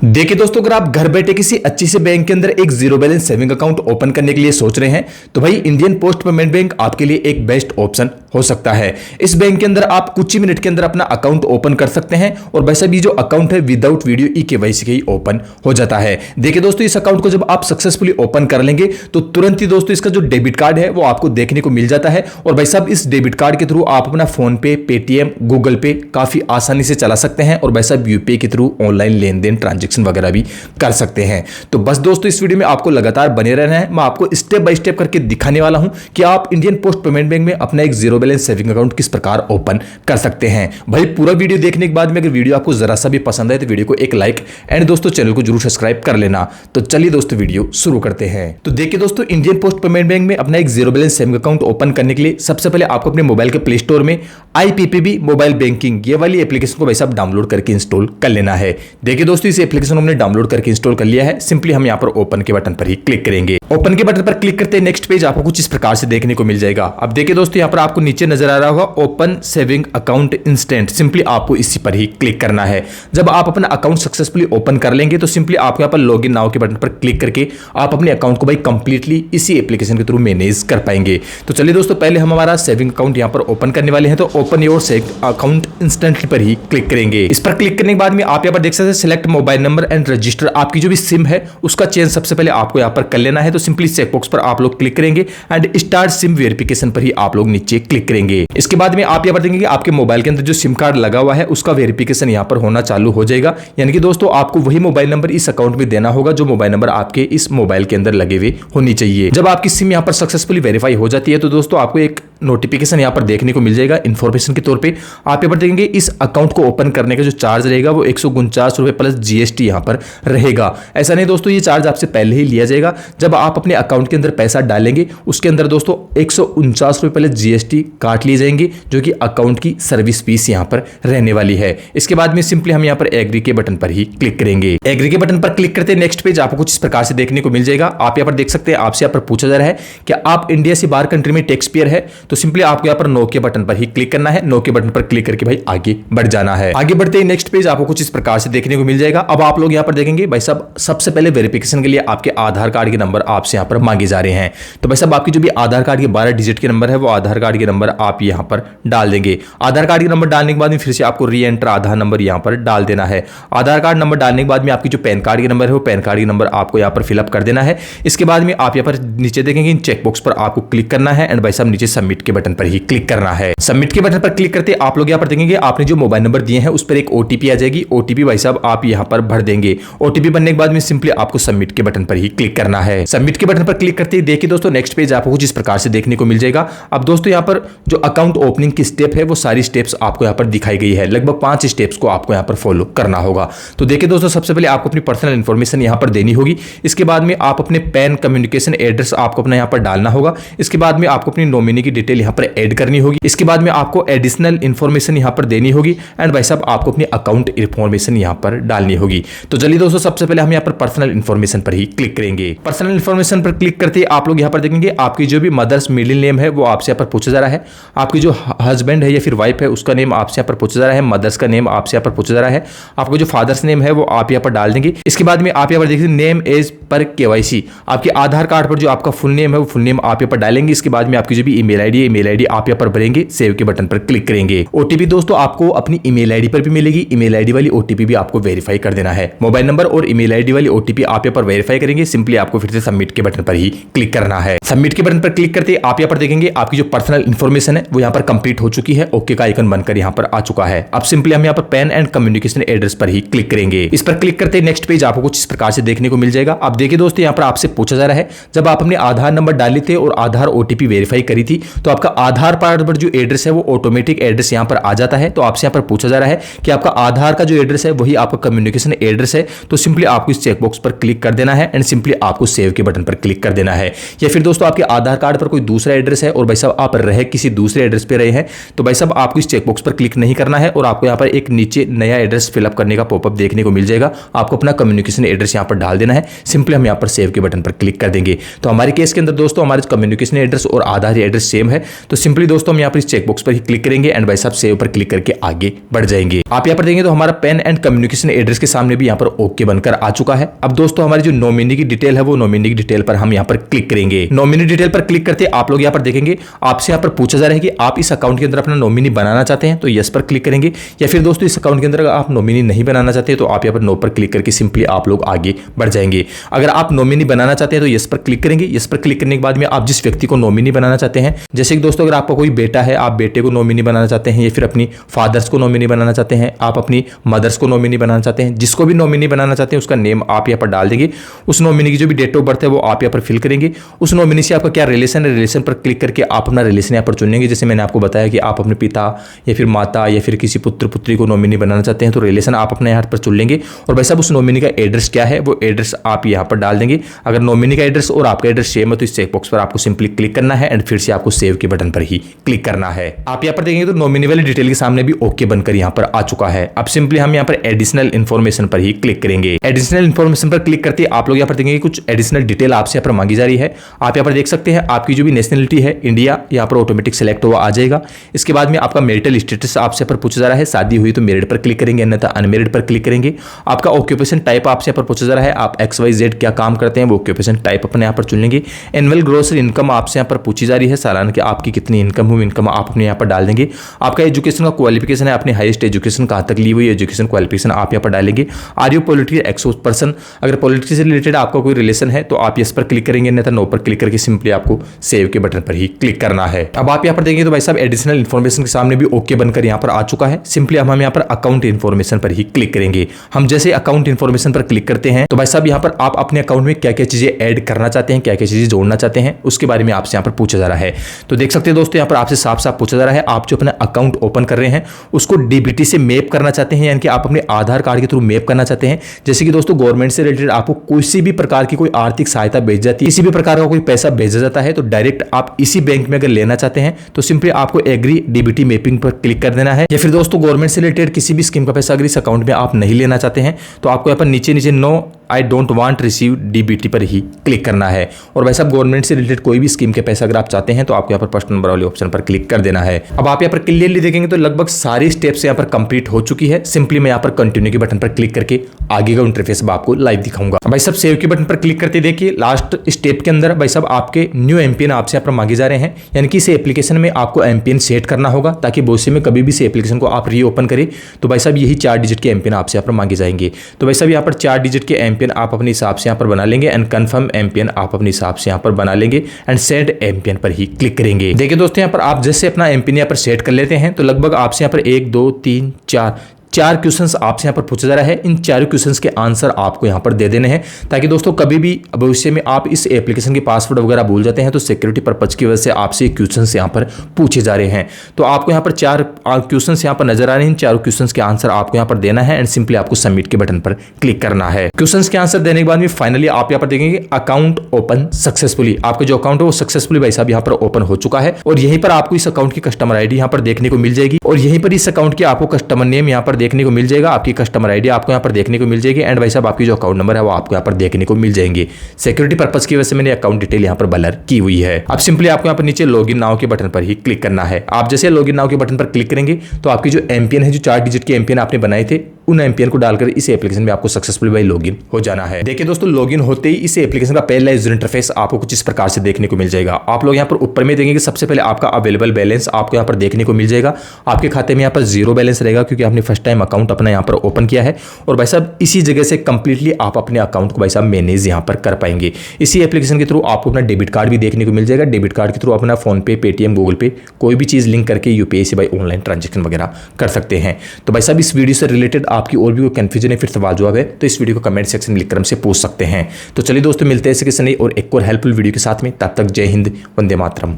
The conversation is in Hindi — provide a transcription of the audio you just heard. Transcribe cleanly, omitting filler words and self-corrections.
देखिए दोस्तों, अगर आप घर बैठे किसी अच्छी से बैंक के अंदर एक zero balance saving account open करने के लिए सोच रहे हैं तो भाई इंडियन पोस्ट पेमेंट बैंक आपके लिए एक बेस्ट ऑप्शन हो सकता है। इस बैंक के अंदर आप कुछ ही मिनट के अंदर अपना अकाउंट ओपन कर सकते हैं और वैसे भी जो अकाउंट है विदाउट वीडियो ई-केवाईसी के ही ओपन हो जाता है। देखिए दोस्तों, इस अकाउंट को जब आप सक्सेसफुली ओपन कर लेंगे तो तुरंत ही दोस्तों इसका जो डेबिट कार्ड है वो आपको देखने को मिल जाता है और भाई साहब इस डेबिट कार्ड के थ्रू आप अपना फोन पे, पेटीएम, गूगल पे काफी आसानी से चला सकते हैं और भाई साहब यूपीआई के थ्रू ऑनलाइन लेन देन ट्रांजेक्शन वगैरह भी कर सकते हैं। तो बस दोस्तों इस वीडियो में आपको लगातार बने रहना है। मैं आपको स्टेप बाय स्टेप करके दिखाने वाला हूं कि आप इंडियन पोस्ट पेमेंट बैंक में अपना एक जीरो बैलेंस सेविंग अकाउंट किस प्रकार ओपन कर सकते हैं। भाई पूरा वीडियो देखने के बाद में अगर वीडियो आपको जरा सा भी पसंद आए तो वीडियो को एक लाइक एंड दोस्तों चैनल को जरूर सब्सक्राइब कर लेना। तो चलिए दोस्तों वीडियो शुरू करते हैं। तो देखिए दोस्तों, इंडियन पोस्ट पेमेंट बैंक में अपना एक zero balance saving account open करने के लिए सबसे पहले आपको अपने मोबाइल के प्ले स्टोर में IPPB मोबाइल बैंकिंग ये वाली एप्लीकेशन को भाई साहब डाउनलोड करके इंस्टॉल कर लेना है। देखिए दोस्तों, इस एप्लीकेशन हमने डाउनलोड करके इंस्टॉल कर लिया है। सिंपली हम यहां पर ओपन के बटन पर ही क्लिक करेंगे। ओपन के बटन पर क्लिक करते ही नेक्स्ट पेज आपको कुछ इस प्रकार से देखने को मिल जाएगा। अब देखिए दोस्तों, यहां पर आपको नीचे नजर आ रहा होगा open saving account instant. Simply आपको इसी पर ही क्लिक करना है। जब आप अपना अकाउंट सक्सेसफुली ओपन कर लेंगे तो सिंपली आपको यहां पर लॉगिन नाउ के बटन पर क्लिक करके आप अपने अकाउंट को भाई कंप्लीटली इसी एप्लीकेशन के थ्रू मैनेज कर पाएंगे। तो चलिए दोस्तों, पहले हम हमारा सेविंग अकाउंट यहां पर ओपन करने वाले हैं। तो open your saving account instantly पर ही क्लिक करेंगे। इस पर क्लिक करने के बाद में आप यहां पर देख सकते हैं select mobile number and register. आपकी जो भी सिम है उसका चेंज सबसे पहले आपको यहां पर कर लेना है। तो सिंपली चेक बॉक्स पर आप लोग क्लिक करेंगे एंड स्टार्ट सिम वेरिफिकेशन पर ही आप लोग नीचे क्लिक करेंगे। इसके बाद में आप यहां पर देखेंगे आपके मोबाइल के अंदर जो सिम कार्ड लगा हुआ है उसका वेरिफिकेशन यहां पर होना चालू हो जाएगा। यानी कि दोस्तों आपको वही मोबाइल नंबर इस अकाउंट में देना होगा जो मोबाइल नंबर आपके इस मोबाइल के अंदर लगे हुए होनी चाहिए। जब आपकी सिम यहां पर सक्सेसफुली वेरीफाई हो जाती है तो दोस्तों आपको एक नोटिफिकेशन यहां पर देखने को मिल जाएगा इन्फॉर्मेशन के तौर पे। आप यहां पर देखेंगे इस अकाउंट को ओपन करने का जो चार्ज रहेगा वो 149 रुपए प्लस GST यहां पर रहेगा। ऐसा नहीं दोस्तों, ये चार्ज आपसे पहले ही लिया जाएगा। जब आप अपने अकाउंट के अंदर पैसा डालेंगे उसके अंदर दोस्तों 149 रुपए प्लस GST काट लिए जाएंगे जो कि अकाउंट की सर्विस फीस यहां पर रहने वाली है। इसके बाद में सिंपली हम यहां पर एग्री के बटन पर ही क्लिक करेंगे। एग्री के बटन पर क्लिक करते नेक्स्ट पेज आपको कुछ इस प्रकार से देखने को मिल जाएगा। आप यहां पर देख सकते हैं आपसे यहां पर पूछा जा रहा है कि आप इंडिया से बाहर कंट्री में टैक्स पेयर है। तो सिंपली आपको यहां पर नो के बटन पर ही क्लिक करना है। नो के बटन पर क्लिक करके भाई आगे बढ़ जाना है। आगे बढ़ते ही नेक्स्ट पेज आपको कुछ इस प्रकार से देखने को मिल जाएगा। अब आप लोग यहां पर देखेंगे भाई साहब सबसे पहले वेरिफिकेशन के लिए आपके आधार कार्ड के नंबर आपसे यहां पर मांगे जा रहे हैं। तो भाई साहब आपकी जो भी आधार कार्ड के 12 डिजिट के नंबर है वो आधार कार्ड के नंबर आप यहां पर डाल देंगे। आधार कार्ड के नंबर डालने के बाद में फिर से आपको री एंटर आधार नंबर यहां पर डाल देना है। आधार कार्ड नंबर डालने के बाद में आपकी जो पैन कार्ड के नंबर है वो पैन कार्ड के नंबर आपको यहां पर फिलअप कर देना है। इसके बाद में आप यहां पर नीचे देखेंगे इन चेक बॉक्स पर आपको क्लिक करना है एंड भाई साहब नीचे सबमिट के बटन पर ही क्लिक करना है। सबमिट के बटन पर क्लिक करते आप लोग यहां पर देखेंगे आपने जो मोबाइल नंबर दिए हैं उस पर एक OTP आ जाएगी। OTP भाई साहब आप यहां पर भर देंगे। OTP बनने के बाद में सिंपली आपको सबमिट के बटन पर ही क्लिक करना है। सबमिट के बटन पर क्लिक करते ही देखिए दोस्तों नेक्स्ट पेज आपको कुछ इस प्रकार से देखने को मिल जाएगा। अब दोस्तों यहां पर जो अकाउंट ओपनिंग की स्टेप है वो सारी स्टेप्स आपको यहां पर दिखाई गई है। लगभग 5 स्टेप्स को आपको यहां पर फॉलो करना होगा। तो देखिए दोस्तों, सबसे पहले आपको अपनी पर्सनल इंफॉर्मेशन यहां पर देनी होगी। इसके बाद में आप अपने पैन कम्युनिकेशन एड्रेस आपको अपना यहां पर डालना होगा। इसके बाद में आपको अपनी नॉमिनी की डिटेल यहां पर ऐड करनी होगी। इसके बाद में आपको एडिशनल इंफॉर्मेशन यहां पर देनी होगी एंड भाई साहब आपको अपनी अकाउंट इंफॉर्मेशन यहां पर डालनी होगी। तो चलिए दोस्तों, सबसे पहले हम यहां पर पर्सनल इंफॉर्मेशन पर ही क्लिक करेंगे। पर्सनल इंफॉर्मेशन पर क्लिक करते ही आप लोग यहां पर देखेंगे आपकी जो भी मदर्स मिडिल नेम है वो आपसे यहां पर पूछा जा रहा है। आपकी जो हस्बैंड है या फिर वाइफ है उसका नेम आपसे यहां पर पूछा जा रहा है। मदर्स का नेम आपसे यहां पर पूछा जा रहा है। आपको जो फादर्स नेम है वो आप यहां पर डाल देंगे। इसके बाद में आप यहां पर देखिए नेम एज पर KYC आपके आधार कार्ड पर जो आपका फुल नेम है वो फुल नेम आप यहां पर डालेंगे। इसके बाद में आपकी जो भी ईमेल आईडी है ईमेल आईडी आप यहां पर भरेंगे। सेव के बटन पर क्लिक करेंगे। OTP दोस्तों आपको अपनी ईमेल आईडी पर भी मिलेगी। ईमेल आईडी वाली OTP भी आपको वेरीफाई कर देना है। मोबाइल नंबर और ईमेल आईडी वाली OTP आप यहां पर वेरीफाई करेंगे। सिंपली आपको फिर से सबमिट के बटन पर ही क्लिक करना है। सबमिट के बटन पर क्लिक करते आप यहां पर देखेंगे आपकी जो पर्सनल इंफॉर्मेशन है वो यहां पर कंप्लीट हो चुकी है। ओके का आइकन बनकर यहां पर आ चुका है। अब सिंपली हम यहां पर पैन एंड कम्युनिकेशन एड्रेस पर ही क्लिक करेंगे। इस पर क्लिक करते नेक्स्ट पेज आपको कुछ इस प्रकार से देखने को मिल जाएगा। अब देखिए दोस्तों, यहां पर आपसे पूछा जा रहा है जब आप अपने आधार नंबर डाले थे और आधार OTP वेरीफाई करी थी तो आपका आधार कार्ड पर जो एड्रेस है वो ऑटोमेटिक एड्रेस यहां पर आ जाता है। तो आपसे यहां पर पूछा जा रहा है कि आपका आधार का जो एड्रेस है वही आपका कम्युनिकेशन एड्रेस है। तो सिंपली आपको इस चेक बॉक्स पर क्लिक कर देना है एंड सिंपली आपको सेव के बटन पर क्लिक कर देना है। या फिर दोस्तों आपके आधार कार्ड पर कोई दूसरा एड्रेस है और भाई साहब आप रह किसी दूसरे एड्रेस पे रहे हैं, तो भाई साहब आपको इस चेकबॉक्स पर क्लिक नहीं करना है और आपको यहाँ पर एक नीचे नया एड्रेस फिलअप करने का पॉपअप देखने को मिल जाएगा। आपको अपना कम्युनिकेशन एड्रेस यहाँ पर डाल देना है। सिंपली हम यहाँ पर सेव के बटन पर क्लिक कर देंगे। तो हमारे केस के अंदर दोस्तों हमारे कम्युनिकेशन एड्रेस और आधार एड्रेस सेम है, तो सिंपली दोस्तों हम यहाँ पर इस चेकबॉक्स पर ही क्लिक करेंगे एंड भाई साहब सेव पर क्लिक करके आगे बढ़ जाएंगे। आप यहाँ पर देंगे तो हमारा पेन एंड कम्युनिकेशन एड्रेस के सामने भी यहाँ पर ओके बनकर आ चुका है। अब दोस्तों हमारी जो नॉमिनी की डिटेल है वो नॉमिनी की डिटेल पर हम यहाँ पर क्लिक करेंगे। नॉमिनी डिटेल पर क्लिक करते आप लोग यहाँ पर देखेंगे आपसे यहाँ पर पूछा जा रहा है कि आप इस अकाउंट के अंदर अपना नॉमिनी बनाना चाहते हैं, तो यस पर क्लिक करेंगे। या फिर दोस्तों इस अकाउंट के अंदर आप नॉमिनी नहीं बनाना चाहते तो आप यहाँ पर नो पर क्लिक करके सिंपली आप लोग आगे बढ़ जाएंगे। अगर आप नॉमिनी बनाना चाहते हैं तो यस पर क्लिक करेंगे। यस पर क्लिक करने के बाद में आप जिस व्यक्ति को नॉमिनी बनाना चाहते हैं, जैसे कि दोस्तों अगर आपका कोई बेटा है, आप बेटे को नॉमिनी बनाना चाहते हैं, या फिर अपनी फादर्स को नॉमिनी बनाना चाहते हैं, आप अपनी मदर्स को नॉमिनी बनाना चाहते हैं, जिसको भी नॉमिनी बनाना चाहते हैं उसका नेम आप यहाँ पर डाल देंगे। उस नॉमिनी की जो भी डेट ऑफ बर्थ है वो आप यहाँ पर फिल करेंगे। उस नॉमिनी से आपका क्या रिलेशन है, रिलेशन पर क्लिक करके आप अपना रिलेशन यहाँ पर चुनेंगे। जैसे मैंने आपको बताया कि आप अपने पिता या फिर माता या फिर किसी पुत्र पुत्री को नॉमिनी बनाना चाहते हैं, तो रिलेशन आप अपने यहाँ पर चुन लेंगे। और भाई साहब उस नॉमिनी का एड्रेस क्या है वो एड्रेस आप यहाँ पर डाल देंगे। अगर नॉमिनी का एड्रेस और आपका एड्रेस सेम है तो इस चेकबॉक्स पर आपको सिंपली क्लिक करना है एंड फिर से आपको सेव के बटन पर ही क्लिक करना है। आप यहाँ पर देखेंगे तो नॉमिनी वाली डिटेल के सामने भी ओके बनकर यहाँ पर आ चुका है। अब सिंपली हम यहाँ पर एडिशनल इन्फॉर्मेशन पर ही क्लिक करेंगे। एडिशनल इन्फॉर्मेशन पर क्लिक करते आप लोग यहाँ पर देखेंगे कुछ एडिशनल डिटेल आपसे यहाँ पर मांगी जा रही है। आप यहाँ पर देख सकते हैं आपकी जो भी नेशनलिटी है इंडिया यहाँ पर ऑटोमेटिक सेलेक्ट हुआ आ जाएगा। इसके बाद में आपका मैरिटल स्टेटस आपसे पर पूछा जा रहा है, शादी हुई तो मैरिड पर क्लिक करेंगे, अन्यथा अनमैरिड पर क्लिक करेंगे। आपका ऑक्यूपेशन टाइप आपसे पर पूछा जा रहा है, आप XYZ क्या काम करते हैं वो ऑक्यूपेशन टाइप अपने यहाँ पर चुन लेंगे। एनुअल ग्रॉस इनकम आपसे यहाँ पर पूछी जा रही है, सालाना की आपकी कितनी इनकम हो, इनकम आप अपने यहाँ पर डाल देंगे। आपका एजुकेशन का क्वालिफिकेशन है, आपने हाईएस्ट एजुकेशन कहाँ तक ली हुई एजुकेशन क्वालिफिकेशन आप यहाँ पर डालेंगे। Are you political exposed person, अगर पॉलिटिक्स से रिलेटेड आपका कोई रिलेशन है तो आप इस पर क्लिक करेंगे, अन्यथा नो पर क्लिक करके सिंपली आपको सेव के बटन पर ही क्लिक करना है। अब आप यहाँ पर देखेंगे तो भाई साहब एडिशनल इन्फॉर्मेशन के सामने भी ओके बनकर यहाँ पर आ चुका है। सिंपली हम यहाँ पर अकाउंट इन्फॉर्मेशन पर ही क्लिक करेंगे। हम जैसे अकाउंट इन्फॉर्मेशन पर क्लिक करते हैं तो भाई साहब यहाँ पर आप अपने अकाउंट में क्या क्या चीजें ऐड करना चाहते हैं, क्या क्या चीजें जोड़ना चाहते हैं उसके बारे में आपसे यहाँ पर पूछा जा रहा है। तो देख सकते हैं दोस्तों यहाँ पर आपसे साफ साफ पूछा जा रहा है, आप जो अपना अकाउंट ओपन कर रहे हैं उसको डीबीटी से मैप करना चाहते हैं, यानी कि आप अपने आधार कार्ड के थ्रू मैप करना चाहते हैं। जैसे कि दोस्तों गवर्नमेंट से रिलेटेड आपको किसी भी प्रकार की कोई आर्थिक सहायता भेज जाती है, किसी भी प्रकार का कोई पैसा भेजा जाता है, तो डायरेक्ट आप इसी बैंक में अगर लेना चाहते हैं तो सिंपली आपको एग्री डीबीटी मैपिंग पर क्लिक कर देना है। या फिर दोस्तों गवर्नमेंट से रिलेटेड किसी भी स्कीम का पैसा अगर इस अकाउंट में आप नहीं लेना चाहते हैं तो आपको यहाँ पर नीचे नीचे no I don't want receive DBT पर ही क्लिक करना है। और वैसे आप गवर्नमेंट से रिलेटेड कोई भी स्कीम के पैसा अगर आप चाहते हैं तो आपको यहाँ पर फर्स्ट नंबर वाले ऑप्शन पर क्लिक कर देना है। अब आप यहाँ पर क्लियरली देखेंगे तो लगभग सारी स्टेप्स यहाँ पर कंप्लीट हो चुकी है। सिंपली मैं यहाँ पर कंटिन्यू के बटन पर क्लिक करके आगे का इंटरफेस आपको लाइव दिखाऊंगा। भाई साहब सेव के बटन पर क्लिक करते देखिए लास्ट स्टेप के अंदर भाई साहब आपके न्यू एमपीएन आपसे यहाँ पर मांगे जा रहे हैं, यानी कि इस एप्लीकेशन में आपको एमपीएन सेट करना होगा ताकि भविष्य में कभी भी इस एप्लीकेशन को आप रीओपन करें तो भाई साहब यही 4 डिजिट के एमपीएन आपसे यहाँ पर मांगे जाएंगे। तो भाई साहब यहाँ पर 4 डिजिट के एमपीएन आप अपने हिसाब से यहाँ पर बना लेंगे एंड कंफर्म एमपीएन आप अपने हिसाब से यहाँ पर बना लेंगे एंड सेट एमपीएन पर ही क्लिक करेंगे। देखिए दोस्तों यहाँ पर आप जैसे अपना एमपीएन यहाँ पर सेट कर लेते हैं तो लगभग आपसे यहाँ पर 1 2 3 4 क्वेश्चंस आपसे यहाँ पर पूछा जा रहा है। इन 4 क्वेश्चंस के आंसर आपको यहाँ पर दे देने हैं ताकि दोस्तों कभी भी भविष्य में आप इस एप्लीकेशन के पासवर्ड वगैरह भूल जाते हैं तो सिक्योरिटी पर्पज की वजह से आपसे क्वेश्चंस यहाँ पर पूछे जा रहे हैं। तो आपको यहाँ पर 4 क्वेश्चंस यहाँ पर नजर आ रहे हैं। इन 4 क्वेश्चंस के आंसर आपको यहाँ पर देना है एंड सिंपली आपको सबमिट के बटन पर क्लिक करना है। क्वेश्चंस के आंसर देने के बाद में फाइनली आप यहाँ पर देखेंगे अकाउंट ओपन सक्सेसफुली। आपका जो अकाउंट है वो सक्सेसफुली भाई साहब यहाँ पर ओपन हो चुका है और यहीं पर आपको इस अकाउंट की कस्टमर आईडी यहाँ पर देखने को मिल जाएगी और यहीं पर इस अकाउंट की आपको कस्टमर नेम यहाँ पर देखने को मिल जाएगा, आपकी कस्टमर आईडी आपको यहाँ पर देखने को मिल जाएगी एंड भाई साहब आपकी जो अकाउंट नंबर है वो आपको यहाँ पर देखने को मिल जाएंगे। सिक्योरिटी पर्पस की वजह से मैंने अकाउंट डिटेल यहाँ पर ब्लर की हुई है। अब सिंपली आपको यहाँ पर नीचे लॉगिन नाउ के बटन पर ही क्लिक करना है। आप जैसे लॉगिन नाउ के बटन पर क्लिक करेंगे तो आपकी जो एमपीएन है, जो 4 डिजिट के एमपीएन आपने बनाए थे, उन एमपीएन को डालकर इस एप्लीकेशन में आपको सक्सेसफुली भाई लॉगिन हो जाना है। देखिए दोस्तों लॉगिन होते ही इस एप्लीकेशन का पहला यूजर इंटरफेस आपको कुछ इस प्रकार से देखने को मिल जाएगा। आप लोग यहाँ पर ऊपर में देखेंगे सबसे पहले आपका अवेलेबल बैलेंस आपको यहाँ पर देखने को मिल जाएगा। आपके खाते में यहाँ पर 0 बैलेंस रहेगा क्योंकि आपने फर्स्ट टाइम अकाउंट अपना यहाँ पर ओपन किया है और भाई साहब इसी जगह से कंप्लीटली आप अपने अकाउंट को भाई साहब मैनेज यहाँ पर कर पाएंगे। इसी एप्लीकेशन के थ्रू आपको अपना डेबिट कार्ड भी देखने को मिल जाएगा। डेबिट कार्ड के थ्रू अपना फोन पे, पेटीएम, गूगल पे कोई भी चीज लिंक करके यूपीआई से भाई ऑनलाइन ट्रांजेक्शन वगैरह कर सकते हैं। तो भाई साहब इस वीडियो से रिलेटेड आपकी और भी कोई कंफ्यूजन है, फिर सवाल जवाब है तो इस वीडियो को कमेंट सेक्शन में लिखकर हमसे पूछ सकते हैं। तो चलिए दोस्तों मिलते हैं ऐसे किसी नई और एक और हेल्पफुल वीडियो के साथ में, तब तक जय हिंद, वंदे मातरम।